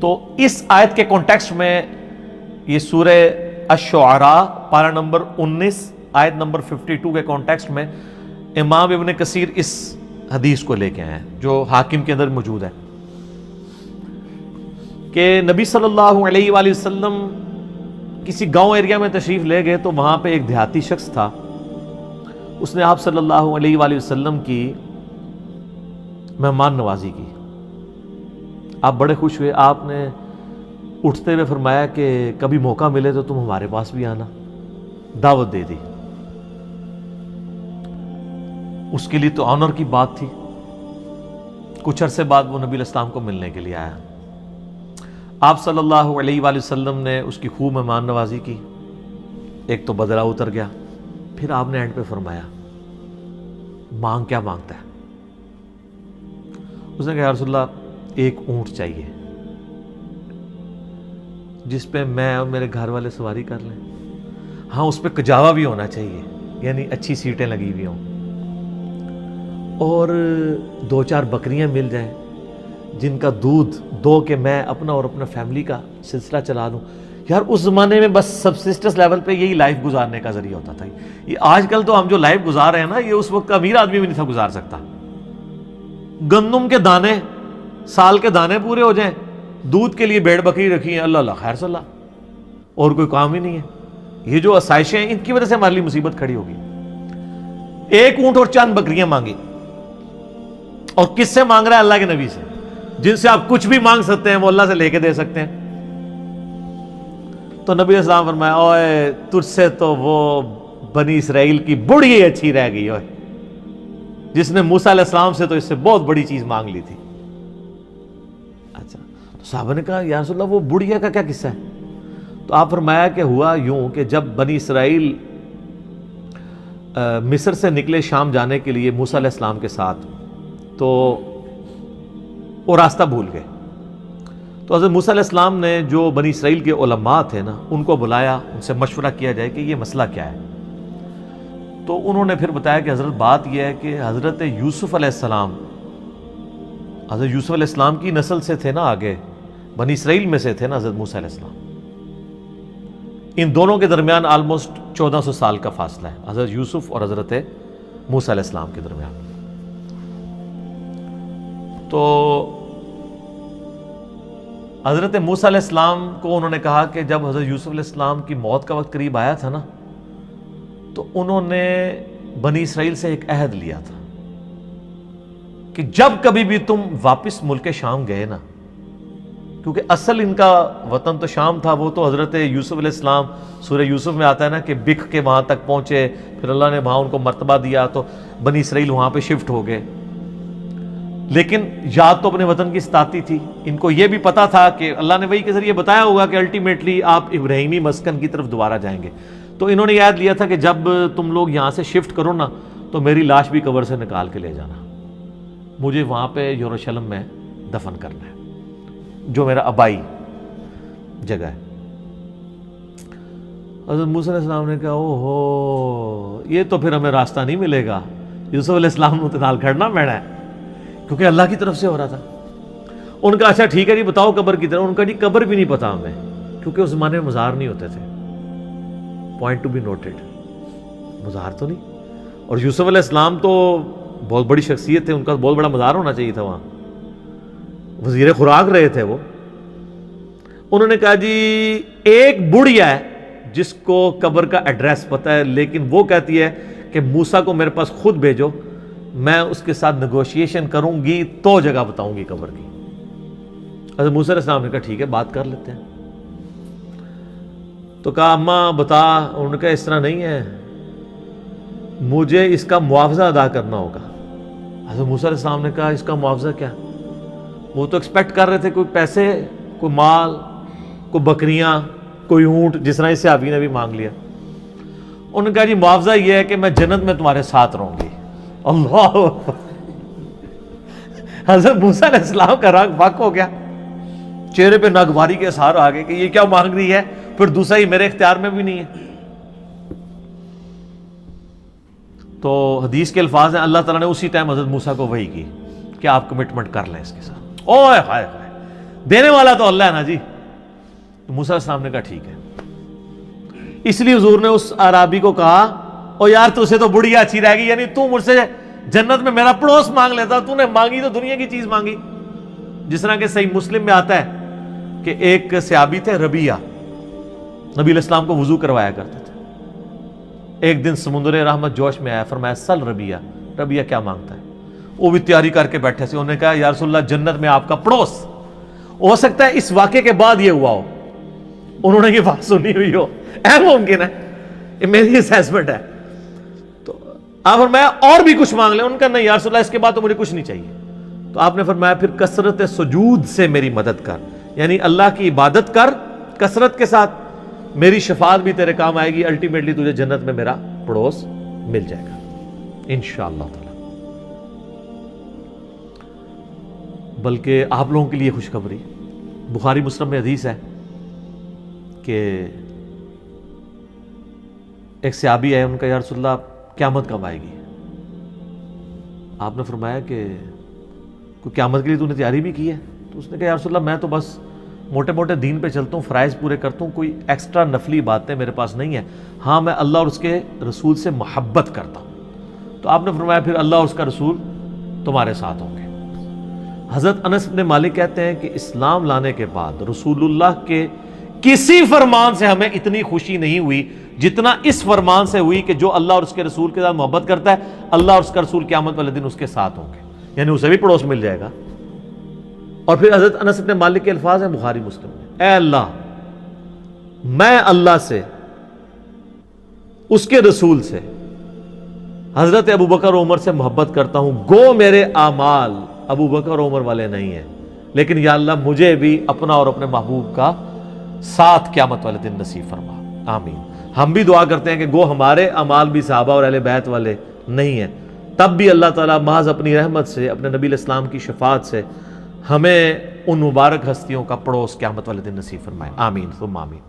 تو اس آیت کے کانٹیکسٹ میں یہ سورہ الشعراء پارہ نمبر 19 آیت نمبر 52 کے کانٹیکسٹ میں امام ابن کثیر اس حدیث کو لے کے آئے ہیں جو حاکم کے اندر موجود ہے کہ نبی صلی اللہ علیہ وآلہ وسلم کسی گاؤں ایریا میں تشریف لے گئے تو وہاں پہ ایک دیہاتی شخص تھا. اس نے آپ صلی اللہ علیہ وآلہ وسلم کی مہمان نوازی کی. آپ بڑے خوش ہوئے. آپ نے اٹھتے ہوئے فرمایا کہ کبھی موقع ملے تو تم ہمارے پاس بھی آنا. دعوت دے دی. اس کے لیے تو آنر کی بات تھی. کچھ عرصے بعد وہ نبی علیہ السلام کو ملنے کے لیے آیا. آپ صلی اللہ علیہ وآلہ وسلم نے اس کی خوب مہمان نوازی کی. ایک تو بدلہ اتر گیا. پھر آپ نے اینڈ پہ فرمایا مانگ کیا مانگتا ہے؟ اس نے کہا یا رسول اللہ ایک اونٹ چاہیے جس پہ میں اور میرے گھر والے سواری کر لیں. ہاں اس پہ کجاوا بھی ہونا چاہیے یعنی اچھی سیٹیں لگی ہوئی ہوں اور 2-4 بکریاں مل جائیں جن کا دودھ دو کہ میں اپنا اور اپنا فیملی کا سلسلہ چلا لوں. یار اس زمانے میں بس سبسسٹنس لیول پہ یہی لائف گزارنے کا ذریعہ ہوتا تھا. یہ آج کل تو ہم جو لائف گزار رہے ہیں نا یہ اس وقت کا امیر آدمی بھی نہیں تھا گزار سکتا. گندم کے دانے سال کے دانے پورے ہو جائیں, دودھ کے لیے بھیڑ بکری رکھی ہیں, اللہ اللہ خیر صلی اللہ, اور کوئی کام ہی نہیں ہے. یہ جو آسائشیں ہیں ان کی وجہ سے ہمارے لیے مصیبت کھڑی ہوگی. ایک اونٹ اور چند بکریاں مانگی. اور کس سے مانگ رہا ہے؟ اللہ کے نبی سے, جن سے آپ کچھ بھی مانگ سکتے ہیں وہ اللہ سے لے کے دے سکتے ہیں. تو نبی اسلام فرمایا اوے تجھ سے تو وہ بنی اسرائیل کی بڑھی اچھی رہ گئی, اوے جس نے موسیٰ علیہ السلام سے تو اس سے بہت بڑی چیز مانگ لی تھی. اچھا تو صحابہ نے کہا یا رسول اللہ وہ بڑھیا کا کیا قصہ ہے؟ تو آپ فرمایا کہ ہوا یوں کہ جب بنی اسرائیل مصر سے نکلے شام جانے کے لیے موسیٰ علیہ السلام کے ساتھ, تو وہ راستہ بھول گئے. تو حضرت موسیٰ علیہ السلام نے جو بنی اسرائیل کے علماء تھے نا ان کو بلایا, ان سے مشورہ کیا جائے کہ یہ مسئلہ کیا ہے. تو انہوں نے پھر بتایا کہ حضرت بات یہ ہے کہ حضرت یوسف علیہ السلام حضرت یوسف علیہ السلام کی نسل سے تھے نا, آگے بنی اسرائیل میں سے تھے نا حضرت موسیٰ علیہ السلام. ان دونوں کے درمیان آلموسٹ 1400 سال کا فاصلہ ہے, حضرت یوسف اور حضرت موسیٰ علیہ السلام کے درمیان. تو حضرت موسیٰ علیہ السلام کو انہوں نے کہا کہ جب حضرت یوسف علیہ السلام کی موت کا وقت قریب آیا تھا نا تو انہوں نے بنی اسرائیل سے ایک عہد لیا تھا کہ جب کبھی بھی تم واپس ملک شام گئے نا, کیونکہ اصل ان کا وطن تو شام تھا, وہ تو حضرت یوسف علیہ السلام سورہ یوسف میں آتا ہے نا کہ بکھ کے وہاں تک پہنچے, پھر اللہ نے وہاں ان کو مرتبہ دیا تو بنی اسرائیل وہاں پہ شفٹ ہو گئے. لیکن یاد تو اپنے وطن کی ستاتی تھی. ان کو یہ بھی پتا تھا کہ اللہ نے وحی کے ذریعے بتایا ہوگا کہ الٹیمیٹلی آپ ابراہیمی مسکن کی طرف دوبارہ جائیں گے. تو انہوں نے یاد لیا تھا کہ جب تم لوگ یہاں سے شفٹ کرو نا تو میری لاش بھی قبر سے نکال کے لے جانا, مجھے وہاں پہ یروشلم میں دفن کرنا ہے جو میرا آبائی جگہ ہے. حضرت موسیٰ علیہ السلام نے کہا او ہو یہ تو پھر ہمیں راستہ نہیں ملے گا. یوسف علیہ السلام نے نال کھڑنا پینا ہے کیونکہ اللہ کی طرف سے ہو رہا تھا. ان کا اچھا ٹھیک ہے جی بتاؤ قبر کی طرف. ان کا جی قبر بھی نہیں پتا ہمیں, کیونکہ اس زمانے میں مزار نہیں ہوتے تھے. پوائنٹ ٹو بی نوٹڈ, مزار تو نہیں. اور یوسف علیہ السلام تو بہت بڑی شخصیت تھے, ان کا بہت بڑا مزار ہونا چاہیے تھا وہاں, وزیر خوراک رہے تھے وہ. انہوں نے کہا جی ایک بڑھیا ہے جس کو قبر کا ایڈریس پتا ہے, لیکن وہ کہتی ہے کہ موسیٰ کو میرے پاس خود بھیجو, میں اس کے ساتھ نیگوشیشن کروں گی تو جگہ بتاؤں گی قبر کی. حضرت موسیٰ علیہ السلام نے کہا ٹھیک ہے بات کر لیتے ہیں. تو کہا اماں بتا. انہوں نے کہا اس طرح نہیں ہے, مجھے اس کا معاوضہ ادا کرنا ہوگا. حضرت موسیٰ علیہ السلام نے کہا اس کا معاوضہ کیا؟ وہ تو ایکسپیکٹ کر رہے تھے کوئی پیسے, کوئی مال, کوئی بکریاں, کوئی اونٹ, جس طرح اس صحابی نے بھی مانگ لیا. انہوں نے کہا جی معاوضہ یہ ہے کہ میں جنت میں تمہارے ساتھ رہوں گی. اللہ. حضرت موسیٰ علیہ السلام کا رنگ فاق ہو گیا, چہرے پہ ناگواری کے اثار آ گئے کہ یہ کیا مانگ رہی ہے, پھر دوسرا ہی میرے اختیار میں بھی نہیں ہے. تو حدیث کے الفاظ ہیں اللہ تعالیٰ نے اسی ٹائم حضرت موسیٰ کو وحی کی کہ آپ کمٹمنٹ کر لیں اس کے ساتھ. اوہ ہائے ہائے, دینے والا تو اللہ ہے نا جی. تو موسیٰ علیہ السلام نے کہا ٹھیک ہے. اس لیے حضور نے اس اعرابی کو کہا او یار تجھے تو بڑھیا اچھی رہ گئی, یعنی تو مجھ سے جنت میں میرا پڑوس مانگ لیتا, تو نے مانگی تو دنیا کی چیز مانگی. جس طرح کہ صحیح مسلم میں آتا ہے کہ ایک صحابی تھے ربیہ, نبی علیہ السلام کو وضو کروایا کرتے تھے. ایک دن سمندر رحمت جوش میں آیا, فرمایا سل ربیہ, ربیہ کیا مانگتا ہے. وہ بھی تیاری کر کے بیٹھے سے, انہوں نے کہا یا رسول اللہ جنت میں آپ کا پڑوس. ہو سکتا ہے اس واقعے کے بعد یہ ہوا ہو, انہوں نے یہ بات سنی ہوئی ہو, اہم ممکن ہے, یہ میری اسیسمنٹ ہے. تو آپ فرمایا اور بھی کچھ مانگ لیں. ان کا نہیں یا رسول اللہ اس کے بعد تو مجھے کچھ نہیں چاہیے. تو آپ نے فرمایا پھر کثرت سجود سے میری مدد کر, یعنی اللہ کی عبادت کر کثرت کے ساتھ, میری شفاعت بھی تیرے کام آئے گی, الٹیمیٹلی تجھے جنت میں میرا پڑوس مل جائے گا انشاءاللہ تعالی. بلکہ آپ لوگوں کے لیے خوشخبری, بخاری مسلم میں حدیث ہے کہ ایک صحابی ہے, ان کا یا رسول اللہ قیامت کب آئے گی. آپ نے فرمایا کہ کوئی قیامت کے لیے تو نے تیاری بھی کی ہے. تو اس نے کہا یا رسول اللہ میں تو بس موٹے موٹے دین پہ چلتا ہوں, فرائض پورے کرتا ہوں, کوئی ایکسٹرا نفلی باتیں میرے پاس نہیں ہیں. ہاں میں اللہ اور اس کے رسول سے محبت کرتا ہوں. تو آپ نے فرمایا پھر اللہ اور اس کا رسول تمہارے ساتھ ہوں گے. حضرت انس بن مالک کہتے ہیں کہ اسلام لانے کے بعد رسول اللہ کے کسی فرمان سے ہمیں اتنی خوشی نہیں ہوئی جتنا اس فرمان سے ہوئی کہ جو اللہ اور اس کے رسول کے ساتھ محبت کرتا ہے, اللہ اور اس کا رسول قیامت والے دن اس کے ساتھ ہوں گے, یعنی اسے بھی پڑوس مل جائے گا. اور پھر حضرت انس بن مالک کے الفاظ ہیں بخاری مسلم میں, اے اللہ میں اللہ سے, اس کے رسول سے, حضرت ابو بکر عمر سے محبت کرتا ہوں, گو میرے اعمال ابو بکر عمر والے نہیں ہیں, لیکن یا اللہ مجھے بھی اپنا اور اپنے محبوب کا ساتھ قیامت والے دن نصیب فرما, آمین. ہم بھی دعا کرتے ہیں کہ گو ہمارے اعمال بھی صحابہ اور اہل بیت والے نہیں ہیں, تب بھی اللہ تعالیٰ محض اپنی رحمت سے, اپنے نبی علیہ السلام کی شفاعت سے ہمیں ان مبارک ہستیوں کا پڑوس قیامت والے دن نصیب فرمائے, آمین ثم آمین.